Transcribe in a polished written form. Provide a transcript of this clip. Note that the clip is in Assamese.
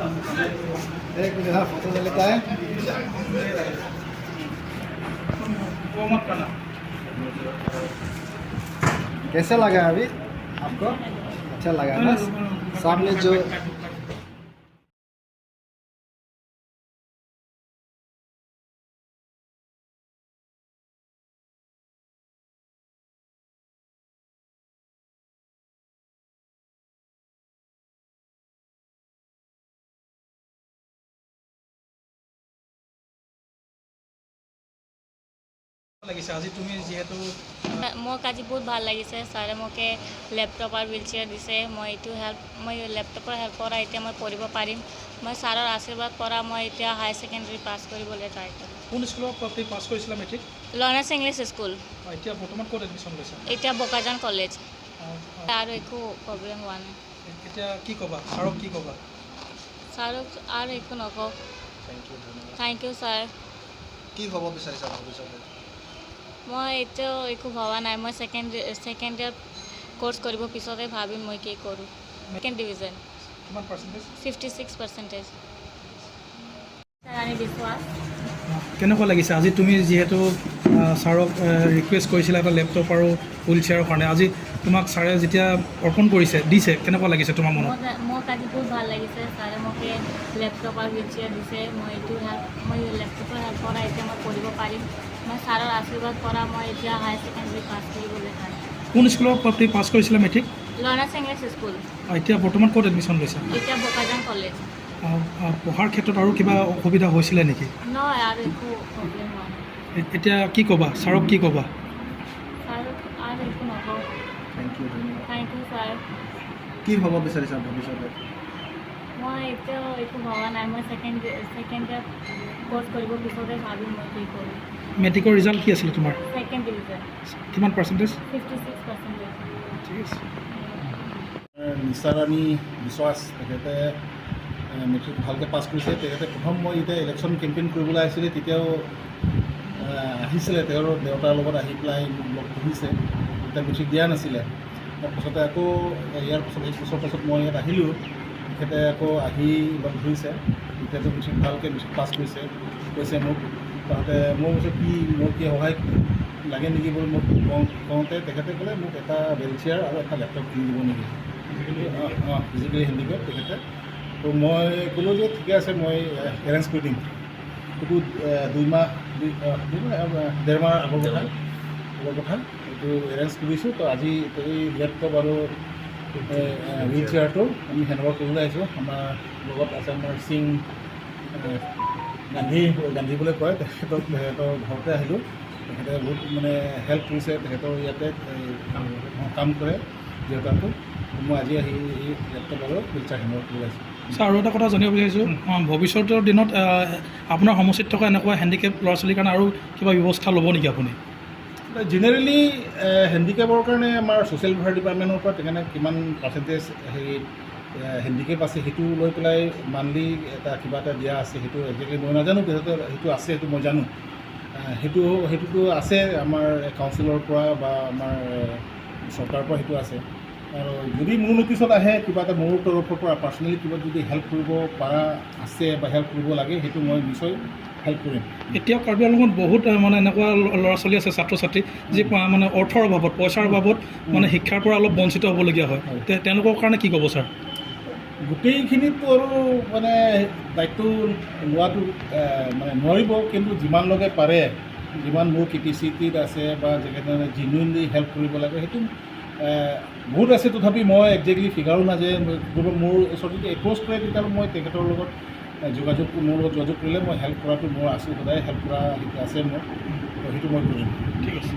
एक मिनट हाँ फोटो ले लेता है वो मत करना। कैसा लगा अभी आपको अच्छा लगा ना सामने जो লাগিছে আজি তুমি যেহেতু মোক আজি বহুত ভাল লাগিছে ছাৰে মোকে লেপটপ আৰু হুইল চেয়াৰ দিছে মই লেপটপৰ হেল্প পৰা এতিয়া মই পঢ়িব পাৰিম মই ছাৰৰ আশীৰ্বাদ পৰা মই এতিয়া হায়াৰ ছেকেণ্ডেৰী পাছ কৰিবলৈ ট্ৰাই কৰিম কোন স্কুলত তুমি পাছ কৰিছিলা মেট্ৰিক লৰ্নাৰ্ছ ইংলিছ স্কুল এতিয়া বৰ্তমান ক'ত এডমিশ্যন লৈছা এতিয়া বোকাজান কলেজ আৰু একো প্ৰব্লেম হোৱা নাই এতিয়া কি ক'বা ছাৰক কি ক'বা ছাৰক আৰু একো নকওঁ থেংক ইউ ছাৰ কি হ'ব বিচাৰিছা ভৱিষ্যতে মই এতিয়াও একো ভবা নাই মই ছেকেণ্ড ইয়াৰ কোৰ্চ কৰিব পিছতে ভাবিম মই কি কৰোঁ ছেকেণ্ড ডিভিজন কিমান পাৰ্চেণ্টেজ 56% ৰাণী বিশ্বাস কেনেকুৱা লাগিছে আজি তুমি যিহেতু ছাৰক ৰিকুৱেষ্ট কৰিছিলা এটা লেপটপ আৰু হুইল চেয়াৰৰ কাৰণে আজি তোমাক ছাৰে যেতিয়া অৰ্পণ দিছে কেনেকুৱা লাগিছে তোমাৰ মনত মোক আজি বহুত ভাল লাগিছে ছাৰে মোকে লেপটপ আৰু হুইল চেয়াৰ দিছে মই লেপটপৰ হেল্প পৰা এতিয়া মই পঢ়িব পাৰিম মই ছাৰৰ আশীৰ্বাদ পৰা মই এতিয়া হায়াৰ ছেকেণ্ডেৰী পাছ কৰিবলৈ পাৰিম কোন স্কুলত তুমি পাছ কৰিছিলা মেট্ৰিক লৰ্নাৰ্ছ ইংলিছ স্কুল এতিয়া বৰ্তমান ক'ত এডমিশ্যন লৈছা এতিয়া বোকাজান কলেজ পঢ়াৰ ক্ষেত্ৰত আৰু কিবা অসুবিধা হৈছিলে নেকি নহয় আৰু একো প্ৰব্লেম হোৱা নাই এতিয়া কি ক'বা ছাৰক কি ক'বা ছাৰক আৰু একো নকওঁ thank you thank you sir কি হ'ব বিচাৰিছা ভৱিষ্যতে মই এতিয়াও একো ভবা নাই মই ছেকেণ্ড ইয়াৰ কোৰ্চ কৰিব পিছতে ভাবিম মই কি কৰোঁ মেট্ৰিকৰ ৰিজাল্ট কি আছিলে তোমাৰ ছেকেণ্ড ডিভিজন কিমান পাৰ্চেণ্টেজ 56% ঠিক আছে নিচাৰাণী বিশ্বাস তেখেতে মেট্ৰিক ভালকৈ পাছ কৰিছে তেখেতে প্ৰথম মই এতিয়া ইলেকশ্যন কেম্পেইন কৰিবলৈ আহিছিলে তেতিয়াও আহিছিলে তেওঁৰ দেউতাৰ লগত আহি পেলাই লগ ধৰিছে তেতিয়া মেট্ৰিক দিয়া নাছিলে তাৰপাছতে আকৌ ইয়াৰ পাছত 1 বছৰ পাছত মই ইয়াত আহিলোঁ তেখেতে আকৌ আহি লগ ধৰিছে তেতিয়াতো মেট্ৰিক ভালকৈ মেট্ৰিক পাছ কৰিছে কৈছে মোক তাতে মই কৈছোঁ মোৰ কি সহায় লাগে নেকি বুলি মোক কওঁতে তেখেতে ক'লে মোক এটা হুইল চেয়াৰ আৰু এটা লেপটপ কিনি দিব নেকি ফিজিকেলি হেণ্ডিকেপ তেখেতে তো মই ক'লোঁ যে ঠিকে আছে মই এৰেঞ্জ কৰি দিম সেইটো 2 মাহ 1.5 মাহ আগৰ কথা এইটো এৰেঞ্জ কৰিছোঁ তো আজি এই লেপটপ আৰু হুইল চেয়াৰটো আমি হেণ্ডঅভাৰ কৰিবলৈ আহিছোঁ আমাৰ লগত আছে আমাৰ সিং গান্ধী বুলি কয় তেখেতৰ ঘৰতে আহিলোঁ তেখেতে বহুত মানে হেল্প কৰিছে তেখেতৰ ইয়াতে কাম কৰে যিহেতু মই আজি আহি এই লেপটপ আৰু হুইল চেয়াৰ হেণ্ডঅভাৰ কৰিবলৈ আহিছোঁ ছাৰ আৰু এটা কথা জানিব বিচাৰিছোঁ ভৱিষ্যতৰ দিনত আপোনাৰ সমষ্টিত থকা এনেকুৱা হেণ্ডিকেপ ল'ৰা ছোৱালীৰ কাৰণে আৰু কিবা ব্যৱস্থা ল'ব নেকি আপুনি জেনেৰেলি হেণ্ডিকেপৰ কাৰণে আমাৰ ছ'চিয়েল ৱেলফেয়াৰ ডিপাৰ্টমেণ্টৰ পৰা তেখেতে কিমান পাৰ্চেণ্টেজ হেৰি হেণ্ডিকেপ আছে সেইটো লৈ পেলাই মান্থলি এটা কিবা এটা দিয়া আছে সেইটো একজেক্টলি মই নাজানো তেখেতে সেইটো আছে সেইটো মই জানো সেইটোতো আছে আমাৰ কাউন্সিলৰ পৰা বা আমাৰ চৰকাৰৰ পৰা সেইটো আছে আৰু যদি মোৰ নটিছত আহে কিবা এটা মোৰ তৰফৰ পৰা পাৰ্চনেলি কিবা যদি হেল্প কৰিব পৰা আছে বা হেল্প কৰিব লাগে সেইটো মই নিশ্চয় হেল্প কৰিম এতিয়া কাৰ্বি আংলঙত বহুত মানে এনেকুৱা ল'ৰা ছোৱালী আছে ছাত্ৰ ছাত্ৰী যি মানে অৰ্থৰ অভাৱত পইচাৰ অভাৱত মানে শিক্ষাৰ পৰা অলপ বঞ্চিত হ'বলগীয়া হয় তেওঁলোকৰ কাৰণে কি ক'ব ছাৰ গোটেইখিনিতো আৰু মানে দায়িত্ব লোৱাটো মানে নোৱাৰিব কিন্তু যিমানলৈকে পাৰে যিমান মোৰ কেপাচিটিত আছে বা যেনেধৰণে জেনুইনলি হেল্প কৰিব লাগে সেইটো বহুত আছে তথাপি মই একজেক্টলি ফিগাৰো নাই যে মোৰ ওচৰত যদি এপ্ৰ'চ কৰে তেতিয়াহ'লে মই তেখেতৰ লগত যোগাযোগ কৰিলে মই হেল্প কৰাটো মোৰ আছোঁ সদায় হেল্প কৰা সেইটো আছে মোৰ সেইটো মই কৰিম ঠিক আছে